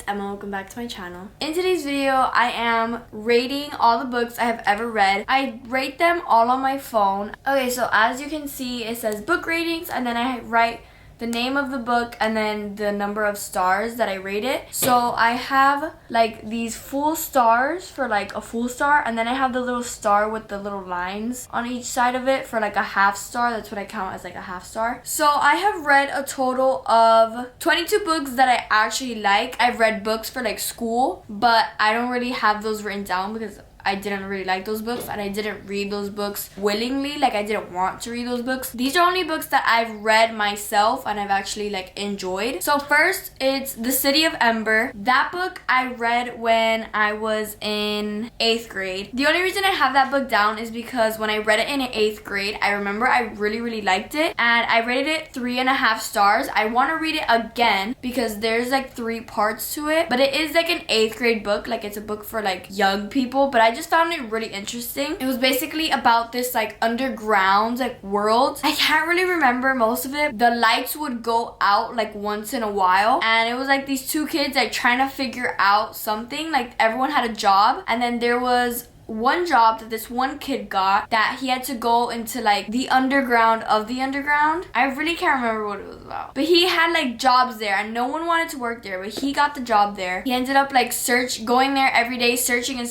it's Emma. Welcome back to my channel. In today's video, I am rating all the books I have ever read. I rate them all on my phone. Okay, so as you can see, it says book ratings, and then I write the name of the book and then the number of stars that I rate it. So I have like these full stars for like a full star, and then I have the little star with the little lines on each side of it for like a half star. That's what I count as like a half star. So I have read a total of 22 books that I actually like. I've read books for like school, but I don't really have those written down because I didn't really like those books and I didn't read those books willingly. Like, I didn't want to read those books. These are only books that I've read myself and I've actually like enjoyed. So first, it's The City of Ember. That book I read when I was in 8th grade. The only reason I have that book down is because when I read it in 8th grade, I remember I really liked it and I rated it 3.5 stars. I want to read it again because there's like 3 parts to it, but it is like an 8th grade book. Like, it's a book for like young people, but I just found it really interesting. It was basically about this like underground like world. I can't really remember most of it. The lights would go out like once in a while, and it was like these 2 kids like trying to figure out something. Like, everyone had a job, and then there was one job that this one kid got that he had to go into like the underground of the underground. I really can't remember what it was about, but he had like jobs there and no one wanted to work there, but he got the job there. He ended up like going there every day, searching, and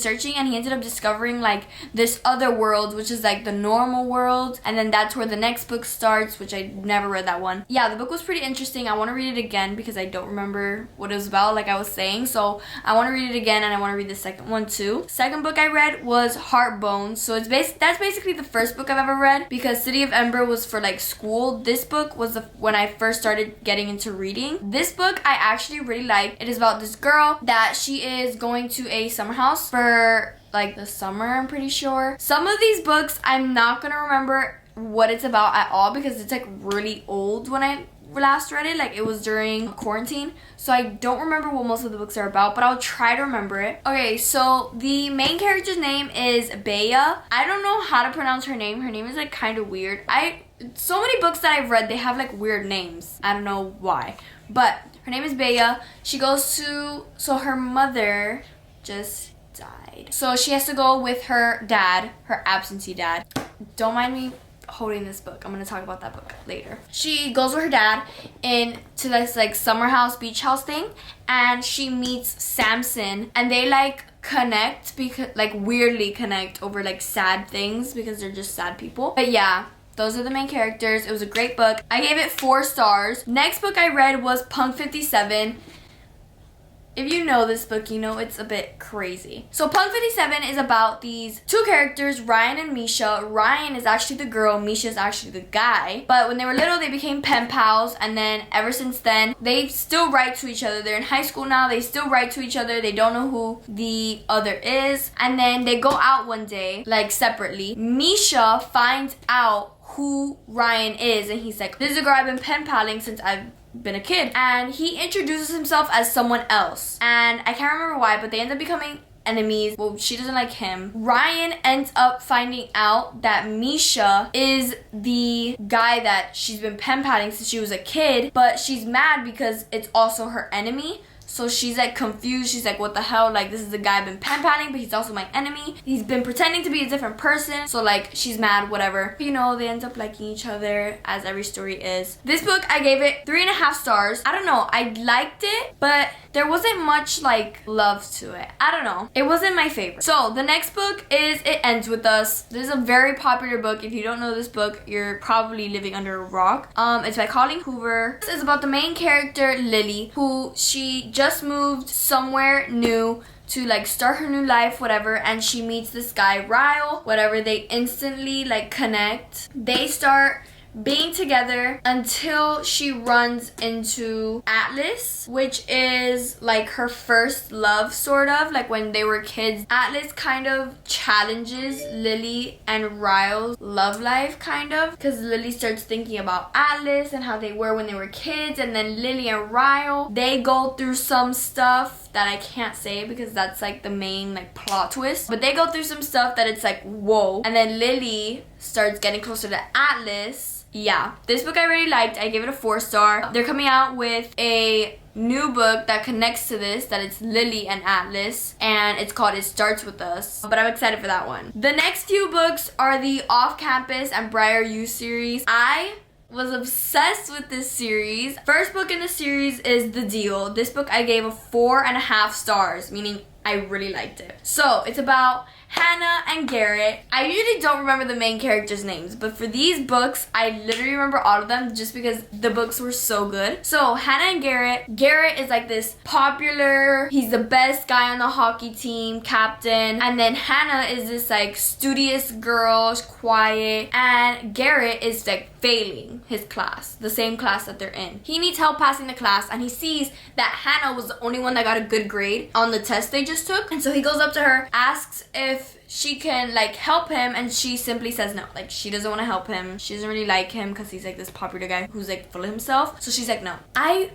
he ended up discovering like this other world, which is like the normal world, and then that's where the next book starts, which I never read that one. Yeah, the book was pretty interesting. I want to read it again because I don't remember what it was about, like I was saying, so I want to read it again, and I want to read the second one too. Second book I read was Heartbones. So that's basically the first book I've ever read because City of Ember was for like school. This book was when I first started getting into reading. This book I actually really liked. It is about this girl that she is going to a summer house for like the summer, I'm pretty sure. Some of these books I'm not gonna remember what it's about at all because it's like really old when I last read it. Like, it was during quarantine, so I don't remember what most of the books are about, but I'll try to remember it. Okay, so the main character's name is Veryyy. I don't know how to pronounce her name. Her name is like kind of weird. So many books that I've read, they have like weird names. I don't know why, but her name is Veryyy. She goes to, so her mother just died, so she has to go with her dad, her absentee dad. Don't mind me holding this book. I'm gonna talk about that book later. She goes with her dad into this like summer house, beach house thing, and she meets Samson, and they like connect because like weirdly connect over like sad things because they're just sad people. But yeah, those are the main characters. It was a great book. I gave it 4 stars. Next book I read was Punk 57. If you know this book, you know it's a bit crazy. So Punk 57 is about these 2 characters, Ryan and Misha. Ryan is actually the girl, Misha is actually the guy. But when they were little, they became pen pals, and then ever since then, they still write to each other. They're in high school now, they still write to each other. They don't know who the other is. And then they go out one day, like separately. Misha finds out who Ryan is, and he's like, this is a girl I've been pen paling since I've been a kid, and he introduces himself as someone else, and I can't remember why, but they end up becoming enemies. Well, she doesn't like him. Ryan ends up finding out that Misha is the guy that she's been pen paling since she was a kid, but she's mad because it's also her enemy. So she's like confused. She's like, what the hell? Like, this is the guy I've been pen paling, but he's also my enemy. He's been pretending to be a different person. So like, she's mad, whatever. You know, they end up liking each other, as every story is. This book, I gave it 3.5 stars. I don't know. I liked it, but there wasn't much like love to it. I don't know. It wasn't my favorite. So the next book is It Ends With Us. This is a very popular book. If you don't know this book, you're probably living under a rock. It's by Colleen Hoover. This is about the main character, Lily, who she just moved somewhere new to like start her new life, whatever, and she meets this guy, Ryle, whatever. They instantly like connect. They start being together until she runs into Atlas, which is like her first love, sort of, like when they were kids. Atlas kind of challenges Lily and Ryle's love life, kind of, because Lily starts thinking about Atlas and how they were when they were kids, and then Lily and Ryle, they go through some stuff that I can't say because that's like the main like plot twist. But they go through some stuff that it's like, whoa. And then Lily starts getting closer to Atlas. Yeah, this book I really liked. I gave it a 4-star. They're coming out with a new book that connects to this, that it's Lily and Atlas, and it's called It Starts With Us, but I'm excited for that one. The next few books are the Off-Campus and veryyy series. I was obsessed with this series. First book in the series is The Deal. This book I gave a 4.5 stars, meaning I really liked it. So it's about Hannah and Garrett. I usually don't remember the main characters' names, but for these books, I literally remember all of them just because the books were so good. So Hannah and Garrett. Garrett is like this popular, he's the best guy on the hockey team, captain. And then Hannah is this like studious girl, quiet. And Garrett is like failing his class, the same class that they're in. He needs help passing the class, and he sees that Hannah was the only one that got a good grade on the test they just took. And so he goes up to her, asks if she can like help him, and she simply says no. Like, she doesn't want to help him. She doesn't really like him because he's like this popular guy who's like full of himself. So she's like no. I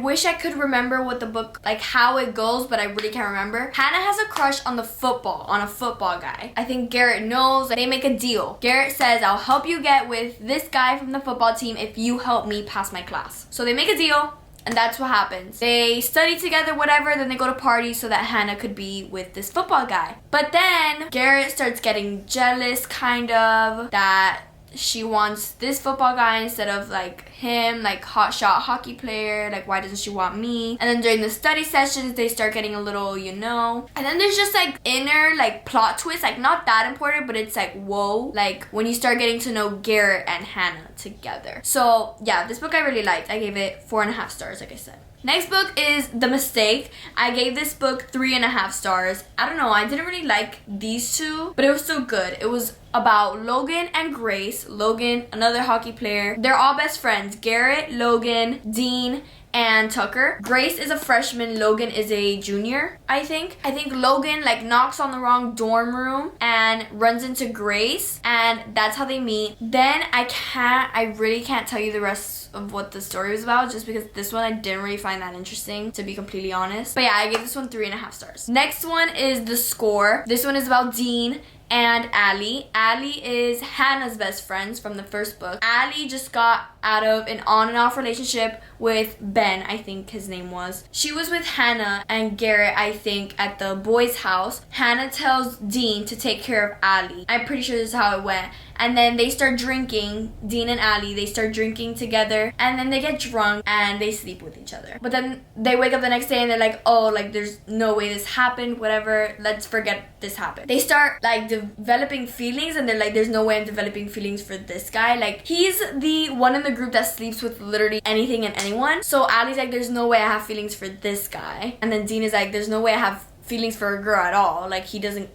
wish I could remember what the book, like how it goes, but I really can't remember. Hannah has a crush on a football guy. I think Garrett knows. They make a deal. Garrett says, I'll help you get with this guy from the football team if you help me pass my class. So they make a deal. And that's what happens. They study together, whatever, then they go to parties so that Hannah could be with this football guy. But then Garrett starts getting jealous, kind of, that she wants this football guy instead of like him, like hotshot hockey player. Like, why doesn't she want me? And then during the study sessions, they start getting a little, you know. And then there's just like inner like plot twist, like not that important, but it's like whoa, like when you start getting to know Garrett and Hannah together. So yeah, this book I really liked. I gave it 4.5 stars, like I said. Next book is The Mistake. I gave this book 3.5 stars. I don't know, I didn't really like these two, but it was still good. It was about Logan and Grace. Logan, another hockey player. They're all best friends. Garrett, Logan, Dean, and Tucker. Grace is a freshman, Logan is a junior, I think. I think Logan like knocks on the wrong dorm room and runs into Grace, and that's how they meet. Then I really can't tell you the rest of what the story was about, just because this one I didn't really find that interesting, to be completely honest. But yeah, I gave this one 3.5 stars. Next one is The Score. This one is about Dean and Allie. Allie is Hannah's best friend from the first book. Allie just got out of an on and off relationship with Ben, I think his name was. She was with Hannah and Garrett, I think, at the boys' house. Hannah tells Dean to take care of Allie. I'm pretty sure this is how it went. And then they start drinking, Dean and Allie, they start drinking together, and then they get drunk and they sleep with each other. But then they wake up the next day and they're like, oh, like there's no way this happened, whatever, let's forget this happened. They start like developing feelings, and they're like, there's no way I'm developing feelings for this guy. Like, he's the one in the group that sleeps with literally anything and anyone. So Allie's like, there's no way I have feelings for this guy. And then Dean is like, there's no way I have feelings for a girl at all. Like, he doesn't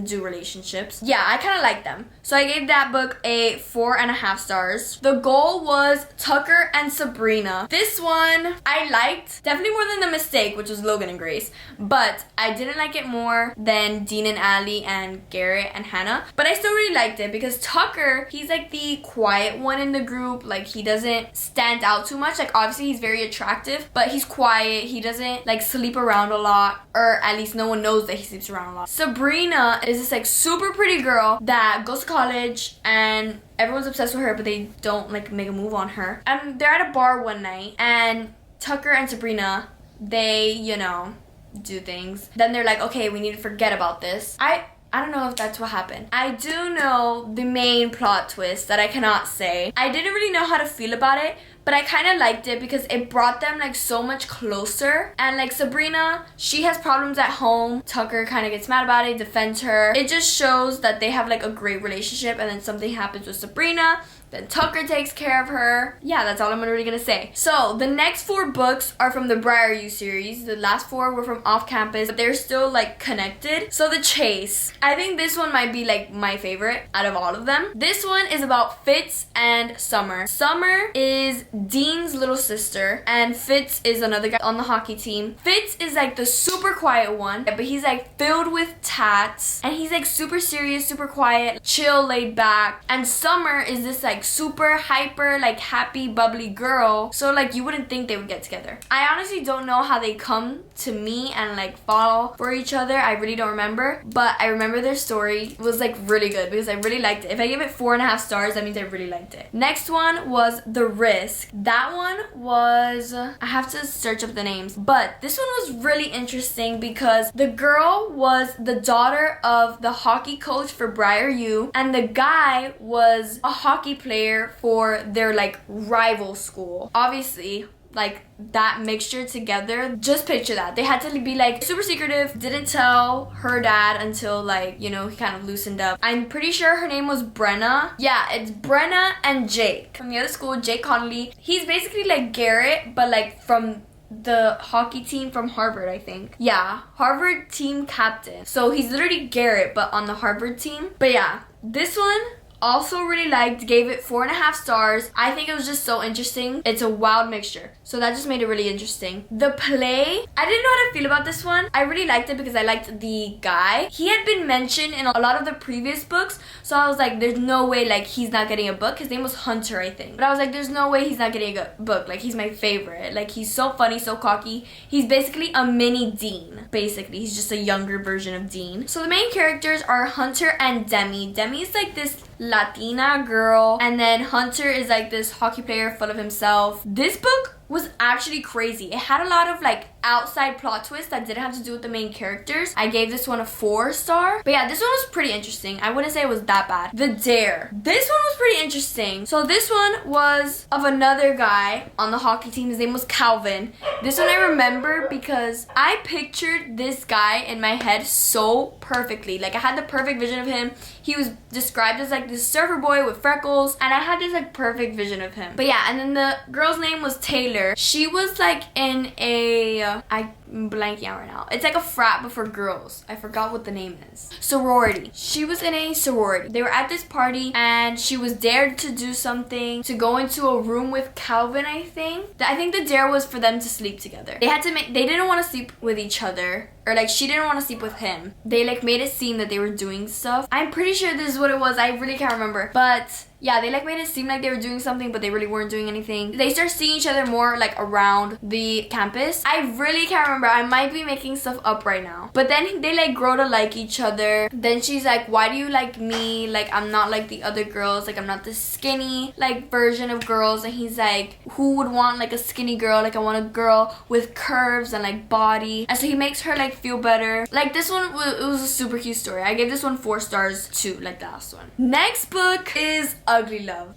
do relationships. Yeah, I kind of like them. So I gave that book a 4.5 stars. The Goal was Tucker and Sabrina. This one I liked definitely more than The Mistake, which was Logan and Grace, but I didn't like it more than Dean and Allie and Garrett and Hannah. But I still really liked it because Tucker, he's like the quiet one in the group. Like, he doesn't stand out too much. Like, obviously he's very attractive, but he's quiet. He doesn't like sleep around a lot, or at least no one knows that he sleeps around a lot. Sabrina is this like super pretty girl that goes to college, and everyone's obsessed with her, but they don't like make a move on her. And they're at a bar one night, and Tucker and Sabrina, they, you know, do things. Then they're like, okay, we need to forget about this. I don't know if that's what happened. I do know the main plot twist that I cannot say. I didn't really know how to feel about it, but I kind of liked it because it brought them like so much closer. And like Sabrina, she has problems at home. Tucker kind of gets mad about it, defends her. It just shows that they have like a great relationship, and then something happens with Sabrina. Then Tucker takes care of her. Yeah, that's all I'm really gonna say. So the next 4 books are from the veryyy series. The last 4 were from Off Campus, but they're still like connected. So The Chase. I think this one might be like my favorite out of all of them. This one is about Fitz and Summer. Summer is Dean's little sister, and Fitz is another guy on the hockey team. Fitz is like the super quiet one, but he's like filled with tats, and he's like super serious, super quiet, chill, laid back. And Summer is this like like super hyper, like happy, bubbly girl. So like you wouldn't think they would get together. I honestly don't know how they come to me and like fall for each other. I really don't remember, but I remember their story was like really good because I really liked it. If I give it 4.5 stars, that means I really liked it. Next one was The Risk. That one was, I have to search up the names, but this one was really interesting because the girl was the daughter of the hockey coach for veryyy, and the guy was a hockey player for their like rival school. Obviously, like that mixture together, just picture that. They had to be like super secretive, didn't tell her dad until like, you know, he kind of loosened up. I'm pretty sure her name was Brenna. Yeah, it's Brenna and Jake from the other school, Jake Connolly. He's basically like Garrett, but like from the hockey team from Harvard, I think. Yeah, Harvard team captain. So he's literally Garrett, but on the Harvard team. But yeah, this one also really liked, gave it 4.5 stars. I think it was just so interesting. It's a wild mixture, so that just made it really interesting. The play, I didn't know how to feel about this one. I really liked it because I liked the guy. He had been mentioned in a lot of the previous books, so I was like, there's no way like he's not getting a book. His name was Hunter, I think, but I was like, there's no way he's not getting a book. Like, he's my favorite. Like, he's so funny, so cocky. He's basically a mini Dean. Basically, he's just a younger version of Dean. So the main characters are Hunter and Demi. Demi's like this Latina girl, and then Hunter is like this hockey player full of himself. This book was actually crazy. It had a lot of like outside plot twists that didn't have to do with the main characters. I gave this one a 4 star. But yeah, this one was pretty interesting. I wouldn't say it was that bad. The Dare. This one was pretty interesting. So this one was of another guy on the hockey team. His name was Calvin. This one I remember because I pictured this guy in my head so perfectly. Like, I had the perfect vision of him. He was described as like this surfer boy with freckles, and I had this like perfect vision of him. But yeah, and then the girl's name was Taylor. She was like in a I'm blanking out right now. It's like a frat but for girls. I forgot what the name is. Sorority. She was in a sorority. They were at this party and she was dared to do something, to go into a room with Calvin, I think. I think the dare was for them to sleep together. They didn't want to sleep with each other. Or like, she didn't want to sleep with him. They like made it seem that they were doing stuff. I'm pretty sure this is what it was. I really can't remember. But yeah, they like made it seem like they were doing something, but they really weren't doing anything. They start seeing each other more like around the campus. I really can't remember. I might be making stuff up right now. But then they like grow to like each other. Then she's like, why do you like me? Like, I'm not like the other girls. Like, I'm not the skinny like version of girls. And he's like, who would want like a skinny girl? Like, I want a girl with curves and like body. And so he makes her like feel better. Like, this one it was a super cute story. I gave this one 4 stars too, like the last one. Next book is Ugly Love.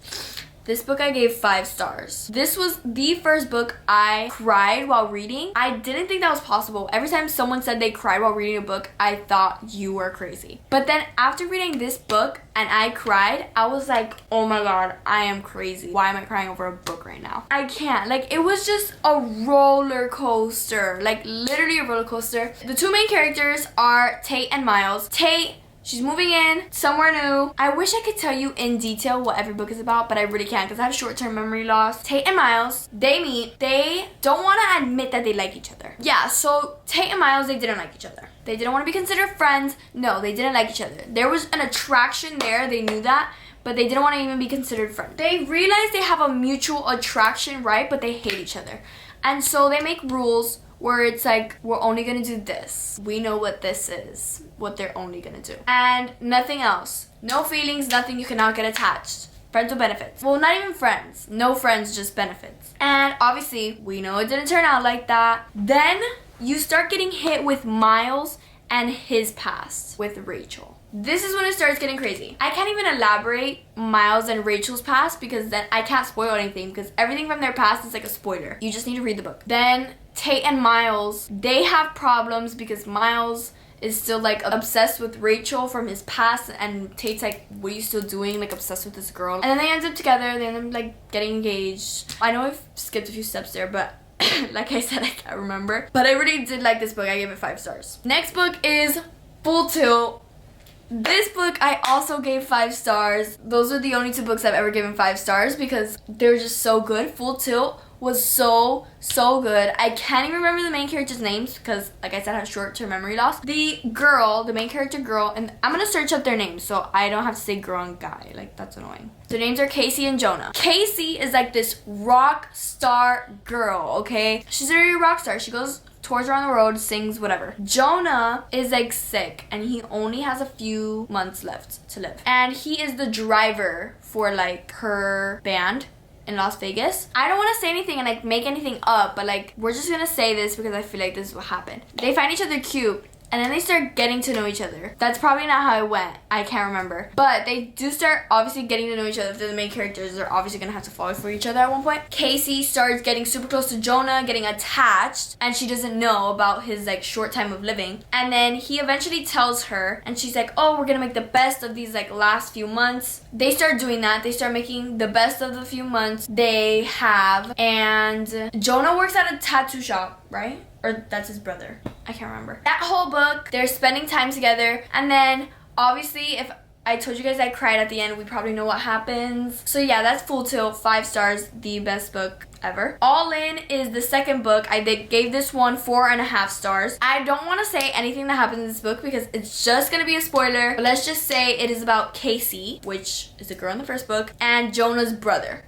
This book I gave 5 stars. This was the first book I cried while reading. I didn't think that was possible. Every time someone said they cried while reading a book, I thought you were crazy. But then after reading this book and I cried, I was like, oh my god, I am crazy. Why am I crying over a book right now? I can't. Like, it was just a roller coaster. Like, literally a roller coaster. The 2 main characters are Tate and Miles. Tate, she's moving in somewhere new. I wish I could tell you in detail what every book is about, but I really can't because I have short-term memory loss. Tate and Miles, they meet. They don't want to admit that they like each other. Yeah, so Tate and Miles, they didn't like each other. They didn't want to be considered friends. No, they didn't like each other. There was an attraction there. They knew that, but they didn't want to even be considered friends. They realize they have a mutual attraction, right? But they hate each other. And so they make rules where it's like, we're only gonna do this. We know what this is, what they're only gonna do. And nothing else. No feelings, nothing, you cannot get attached. Friends with benefits. Well, not even friends. No friends, just benefits. And obviously, we know it didn't turn out like that. Then you start getting hit with Miles and his past with Rachel. This is when it starts getting crazy. I can't even elaborate Miles and Rachel's past because then I can't spoil anything because everything from their past is like a spoiler. You just need to read the book. Then Tate and Miles, they have problems because Miles is still like obsessed with Rachel from his past, and Tate's like, what are you still doing? Like, obsessed with this girl. And then they end up together. They end up like getting engaged. I know I've skipped a few steps there, but like I said, I can't remember. But I really did like this book. I gave it 5 stars. Next book is Full Tilt. This book I also gave 5 stars. Those are the only 2 books I've ever given 5 stars because they're just so good. Full Tilt was so good. I can't even remember the main character's names because, like I said, I have short-term memory loss. The main character girl, and I'm gonna search up their names so I don't have to say girl and guy. Like, that's annoying. Their names are Casey and Jonah. Casey is like this rock star girl, okay? She's a very rock star. She goes tours around the road, sings, whatever. Jonah is like sick and he only has a few months left to live. And he is the driver for like her band in Las Vegas. I don't want to say anything and like make anything up, but like we're just gonna say this because I feel like this is what happened. They find each other cute and then they start getting to know each other. That's probably not how it went. I can't remember. But they do start obviously getting to know each other. If they're the main characters, they're obviously gonna have to fall for each other at one point. Casey starts getting super close to Jonah, getting attached, and she doesn't know about his like short time of living. And then he eventually tells her, and she's like, oh, we're gonna make the best of these like last few months. They start doing that. They start making the best of the few months they have. And Jonah works at a tattoo shop, right? Or that's his brother. I can't remember. That whole book, they're spending time together. And then, obviously, if I told you guys I cried at the end, we probably know what happens. So yeah, that's Full Tilt, 5 stars, the best book ever. All In is the second book. I gave this one 4.5 stars. I don't want to say anything that happens in this book because it's just going to be a spoiler. But let's just say it is about Casey, which is the girl in the first book, and Jonah's brother.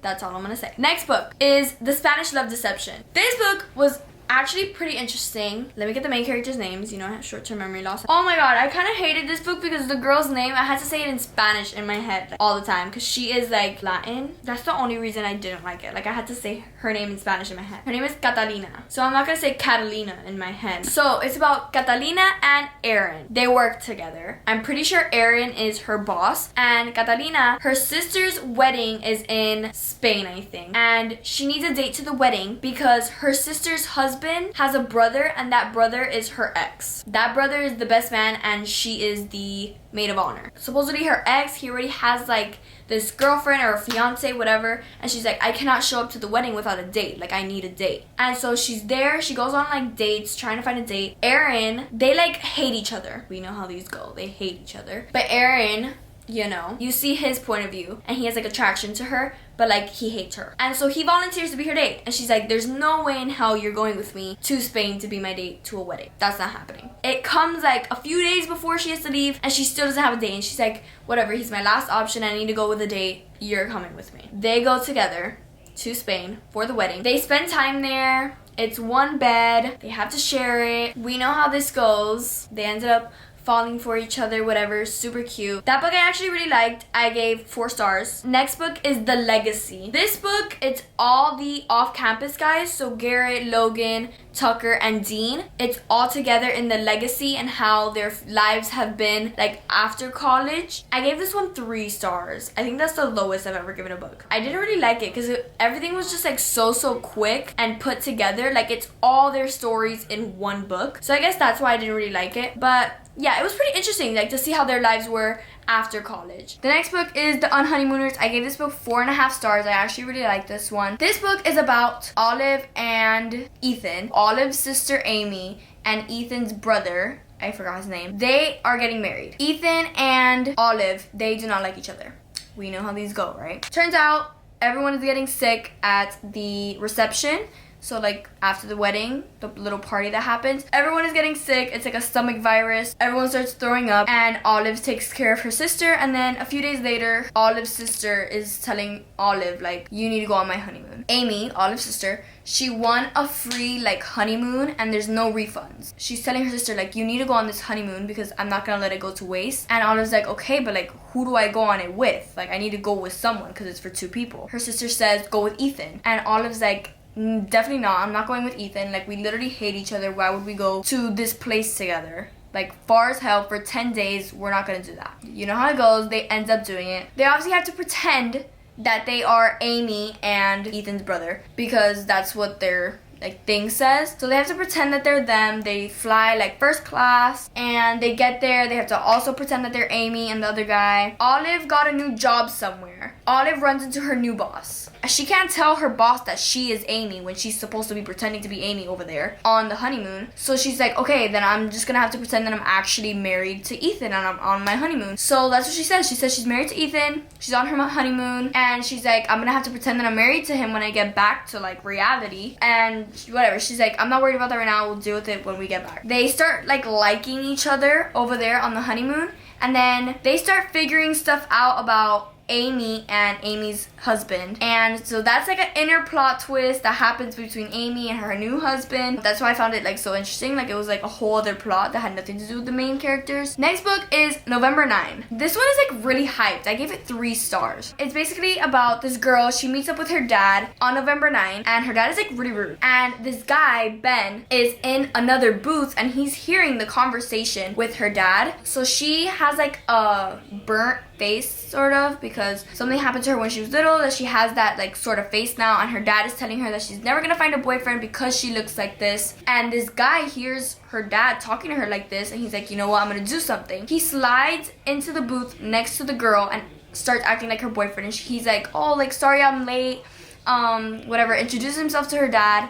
That's all I'm gonna say. Next book is The Spanish Love Deception. This book was actually pretty interesting. Let me get the main characters' names. You know, I have short-term memory loss. Oh my god, I kind of hated this book because the girl's name, I had to say it in Spanish in my head like, all the time because she is like Latin. That's the only reason I didn't like it. Like, I had to say her name in Spanish in my head. Her name is Catalina. So I'm not gonna say Catalina in my head. So it's about Catalina and Aaron. They work together. I'm pretty sure Aaron is her boss. And Catalina, her sister's wedding is in Spain, I think. And she needs a date to the wedding because her sister's husband has a brother, and that brother is her ex. That brother is the best man, and she is the maid of honor. Supposedly her ex, he already has like this girlfriend or a fiance, whatever, and she's like, I cannot show up to the wedding without a date. Like, I need a date. And so she's there, she goes on like dates, trying to find a date. Aaron, they like hate each other. We know how these go. They hate each other. But Aaron, you know, you see his point of view and he has like attraction to her, but like he hates her. And so he volunteers to be her date. And she's like, there's no way in hell you're going with me to Spain to be my date to a wedding. That's not happening. It comes like a few days before she has to leave and she still doesn't have a date. And she's like, whatever, he's my last option. I need to go with a date. You're coming with me. They go together to Spain for the wedding. They spend time there. It's one bed. They have to share it. We know how this goes. They ended up falling for each other, whatever. Super cute. That book I actually really liked. I gave 4 stars. Next book is The Legacy. This book, it's all the off-campus guys. So Garrett, Logan, Tucker, and Dean. It's all together in The Legacy and how their lives have been like after college. I gave this one 3 stars. I think that's the lowest I've ever given a book. I didn't really like it because everything was just like so quick and put together. Like, it's all their stories in one book. So I guess that's why I didn't really like it. But yeah, it was pretty interesting, like, to see how their lives were after college. The next book is The Unhoneymooners. I gave this book 4.5 stars. I actually really like this one. This book is about Olive and Ethan. Olive's sister Amy and Ethan's brother, I forgot his name. They are getting married. Ethan and Olive, they do not like each other. We know how these go, right? Turns out everyone is getting sick at the reception. So like after the wedding, the little party that happens, everyone is getting sick. It's like a stomach virus. Everyone starts throwing up and Olive takes care of her sister. And then a few days later, Olive's sister is telling Olive, like, you need to go on my honeymoon. Amy, Olive's sister, she won a free like honeymoon and there's no refunds. She's telling her sister, like, you need to go on this honeymoon because I'm not gonna let it go to waste. And Olive's like, okay, but like, who do I go on it with? Like, I need to go with someone because it's for 2 people. Her sister says, go with Ethan. And Olive's like, definitely not. I'm not going with Ethan. Like, we literally hate each other. Why would we go to this place together? Like, far as hell for 10 days. We're not gonna do that. You know how it goes. They end up doing it. They obviously have to pretend that they are Amy and Ethan's brother because that's what they're like thing says. So they have to pretend that they're them. They fly like first class, and they get there. They have to also pretend that they're Amy and the other guy. Olive got a new job somewhere. Olive runs into her new boss. She can't tell her boss that she is Amy when she's supposed to be pretending to be Amy over there on the honeymoon. So she's like, okay, then I'm just gonna have to pretend that I'm actually married to Ethan and I'm on my honeymoon. So that's what she says. She says she's married to Ethan. She's on her honeymoon, and she's like, I'm gonna have to pretend that I'm married to him when I get back to like reality. And whatever. She's like, I'm not worried about that right now. We'll deal with it when we get back. They start like liking each other over there on the honeymoon, and then they start figuring stuff out about Amy and Amy's husband. And so that's like an inner plot twist that happens between Amy and her new husband. That's why I found it like so interesting. Like it was like a whole other plot that had nothing to do with the main characters. Next book is November 9. This one is like really hyped. I gave it 3 stars. It's basically about this girl. She meets up with her dad on November 9, and her dad is like really rude. And this guy, Ben, is in another booth, and he's hearing the conversation with her dad. So she has like a burnt face sort of, because something happened to her when she was little, that she has that like sort of face now, and her dad is telling her that she's never gonna find a boyfriend because she looks like this. And this guy hears her dad talking to her like this, and he's like, you know what, I'm gonna do something. He slides into the booth next to the girl and starts acting like her boyfriend, and he's like, oh, like, sorry I'm late, whatever, introduces himself to her dad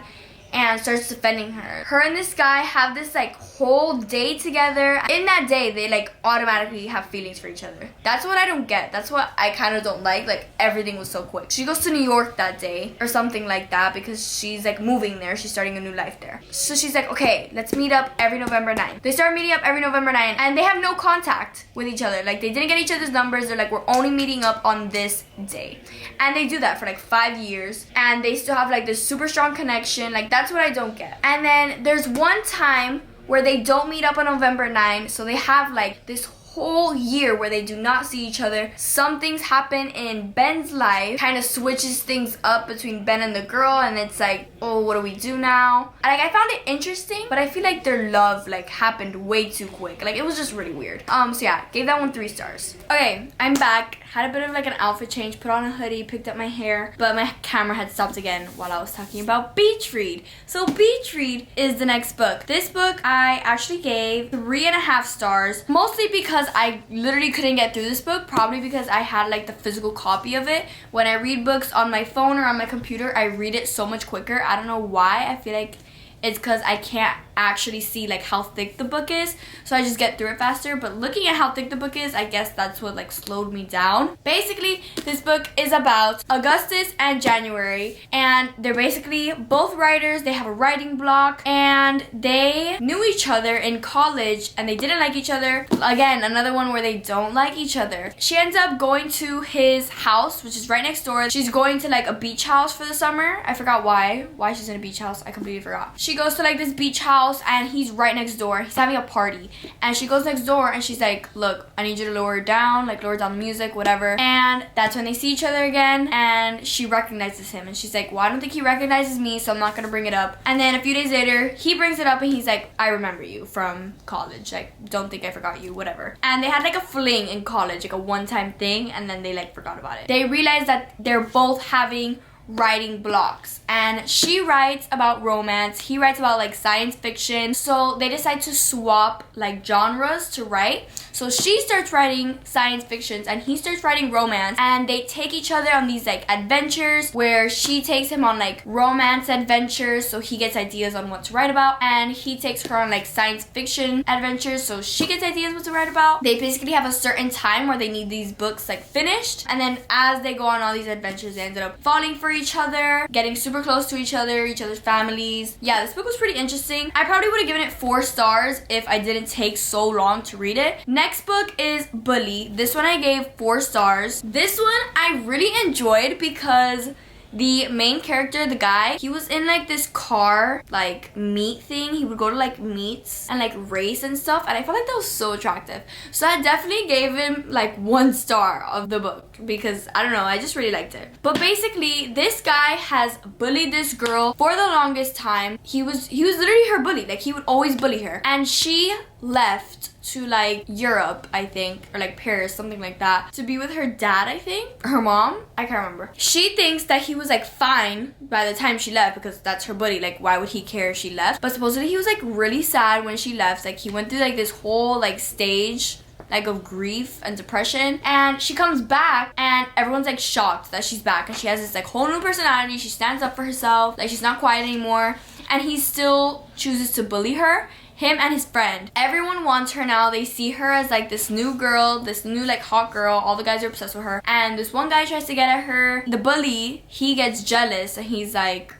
and starts defending her. Her and this guy have this like whole day together. In that day, they like automatically have feelings for each other. That's what I don't get. That's what I kind of don't like. Like everything was so quick. She goes to New York that day or something like that because she's like moving there. She's starting a new life there. So she's like, okay, let's meet up every November 9th. They start meeting up every November 9th, and they have no contact with each other. Like they didn't get each other's numbers. They're like, we're only meeting up on this day. And they do that for like 5 years, and they still have like this super strong connection. Like that's what I don't get. And then there's one time where they don't meet up on November 9, so they have like this whole year where they do not see each other. Some things happen in Ben's life, kind of switches things up between Ben and the girl, and it's like, oh, what do we do now? Like I found it interesting, but I feel like their love like happened way too quick. Like it was just really weird. So yeah, gave that one 3 stars. Okay, I'm back. Had a bit of like an outfit change, put on a hoodie, picked up my hair, but my camera had stopped again while I was talking about Beach Read. So Beach Read is the next book. This book I actually gave 3.5 stars, mostly because I literally couldn't get through this book, probably because I had like the physical copy of it. When I read books on my phone or on my computer, I read it so much quicker. I don't know why. I feel like it's because I can't actually see like how thick the book is, so I just get through it faster. But looking at how thick the book is, I guess that's what like slowed me down. Basically, this book is about Augustus and January, and they're basically both writers. They have a writing block, and they knew each other in college, and they didn't like each other. Again, another one where they don't like each other. She ends up going to his house, which is right next door. She's going to like a beach house for the summer. I forgot why she's in a beach house. I completely forgot. She goes to like this beach house, and he's right next door. He's having a party, and she goes next door and she's like, look, I need you to lower it down, like lower down the music, whatever. And that's when they see each other again, and she recognizes him, and she's like, well, I don't think he recognizes me, so I'm not gonna bring it up. And then a few days later, he brings it up, and he's like, I remember you from college, like don't think I forgot you, whatever. And they had like a fling in college, like a one-time thing, and then they like forgot about it. They realized that they're both having writing blocks, and she writes about romance, he writes about like science fiction, so they decide to swap like genres to write. So she starts writing science fictions and he starts writing romance, and they take each other on these like adventures where she takes him on like romance adventures so he gets ideas on what to write about, and he takes her on like science fiction adventures so she gets ideas what to write about. They basically have a certain time where they need these books like finished, and then as they go on all these adventures, they ended up falling for each other, getting super close to each other's families. Yeah, this book was pretty interesting. I probably would have given it 4 stars if I didn't take so long to read it. Next book is Bully. This one I gave 4 stars. This one I really enjoyed because the main character, the guy, he was in like this car like meet thing. He would go to like meets and like race and stuff, and I felt like that was so attractive. So I definitely gave him like 1 star of the book because I don't know, I just really liked it. But basically, this guy has bullied this girl for the longest time. He was literally her bully. Like he would always bully her, and she left to like Europe, I think, or like Paris, something like that, to be with her dad, I think, her mom, I can't remember. She thinks that he was like fine by the time she left because that's her buddy. Like, why would he care if she left? But supposedly he was like really sad when she left. Like, he went through like this whole like stage like of grief and depression, and she comes back and everyone's like shocked that she's back, and she has this like whole new personality. She stands up for herself, like she's not quiet anymore, and he still chooses to bully her, him and his friend. Everyone wants her now. They see her as like this new girl, this new like hot girl. All the guys are obsessed with her, and this one guy tries to get at her. The bully, he gets jealous and he's like,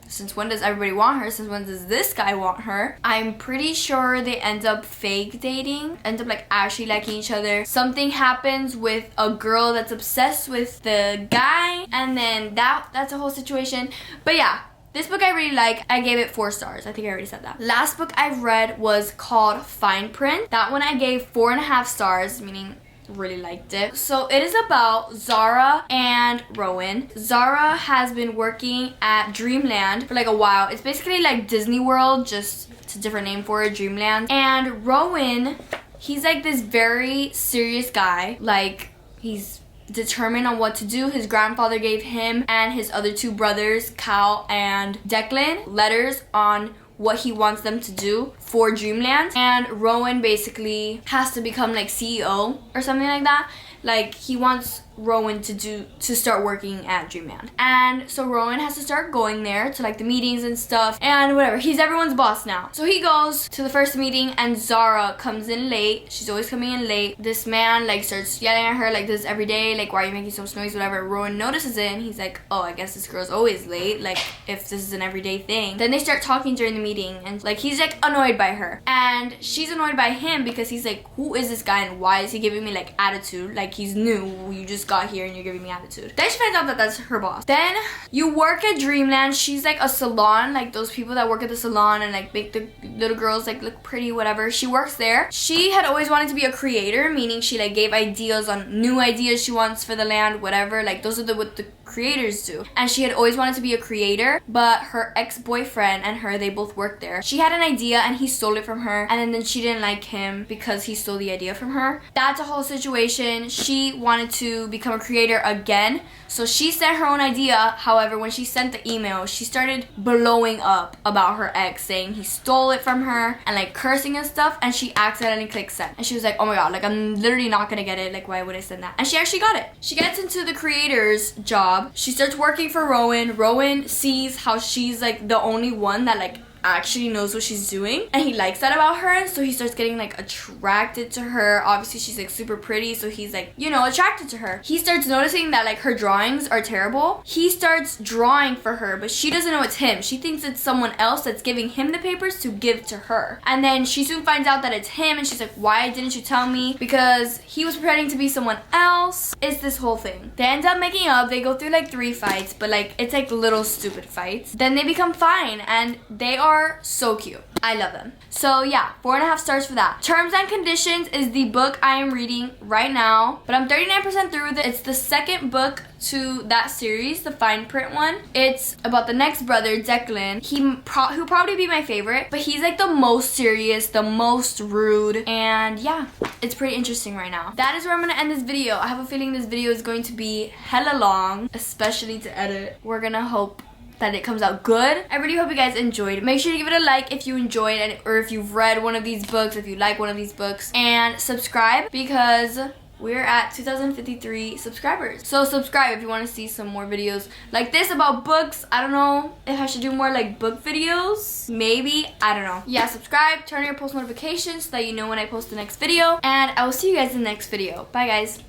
since when does everybody want her? Since when does this guy want her? I'm pretty sure they end up fake dating, end up like actually liking each other. Something happens with a girl that's obsessed with the guy, and then that's a whole situation. But yeah, this book I really like. I gave it 4 stars. I think I already said that. Last book I've read was called Fine Print. That one I gave 4.5 stars, meaning really liked it. So it is about Zara and Rowan. Zara has been working at Dreamland for like a while. It's basically like Disney World, just it's a different name for it, Dreamland. And Rowan, he's like this very serious guy. Like, he's determined on what to do. His grandfather gave him and his other 2 brothers, Cal and Declan, letters on what he wants them to do for Dreamland, and Rowan basically has to become like CEO or something like that. Like, he wants Rowan to start working at Dreamland, and so Rowan has to start going there to like the meetings and stuff and whatever. He's everyone's boss now. So he goes to the first meeting and Zara comes in late. She's always coming in late. This man like starts yelling at her like this every day, like, why are you making so much noise, whatever. Rowan notices it and he's like, oh, I guess this girl's always late, like if this is an everyday thing. Then they start talking during the meeting and like he's like annoyed by her and she's annoyed by him because he's like, who is this guy and why is he giving me like attitude? Like, he's new, you just got here and you're giving me attitude. Then she finds out that that's her boss. Then you work at Dreamland. She's like a salon, like those people that work at the salon and like make the little girls like look pretty, whatever. She works there. She had always wanted to be a creator, meaning she like gave ideas on new ideas she wants for the land, whatever. Like, those are what the creators do. And she had always wanted to be a creator, but her ex-boyfriend and her, they both worked there. She had an idea and he stole it from her, and then she didn't like him because he stole the idea from her. That's a whole situation. She wanted to become a creator again, so she sent her own idea. However, when she sent the email, she started blowing up about her ex, saying he stole it from her and like cursing and stuff, and she accidentally clicked send. And she was like, oh my god, like I'm literally not gonna get it, like why would I send that? And she actually got it. She gets into the creator's job. She starts working for Rowan. Rowan sees how she's like the only one that like actually knows what she's doing, and he likes that about her, and so he starts getting like attracted to her. Obviously she's like super pretty, so he's like, you know, attracted to her. He starts noticing that like her drawings are terrible. He starts drawing for her, but she doesn't know it's him. She thinks it's someone else that's giving him the papers to give to her, and then she soon finds out that it's him, and she's like, why didn't you tell me? Because he was pretending to be someone else. It's this whole thing. They end up making up. They go through like 3 fights, but like it's like little stupid fights. Then they become fine, and they are so cute. I love them. So yeah, 4.5 stars for that. Terms and Conditions is the book I am reading right now, but I'm 39% through with it. It's the second book to that series, the fine print one. It's about the next brother, Declan. He'll probably be my favorite, but he's like the most serious, the most rude, and yeah, it's pretty interesting right now. That is where I'm gonna end this video. I have a feeling this video is going to be hella long, especially to edit. We're gonna hope that it comes out good. I really hope you guys enjoyed. Make sure to give it a like if you enjoyed it, or if you've read one of these books, if you like one of these books, and subscribe because we're at 2,053 subscribers. So subscribe if you want to see some more videos like this about books. I don't know if I should do more like book videos. Maybe. I don't know. Yeah, subscribe, turn on your post notifications so that you know when I post the next video, and I will see you guys in the next video. Bye guys.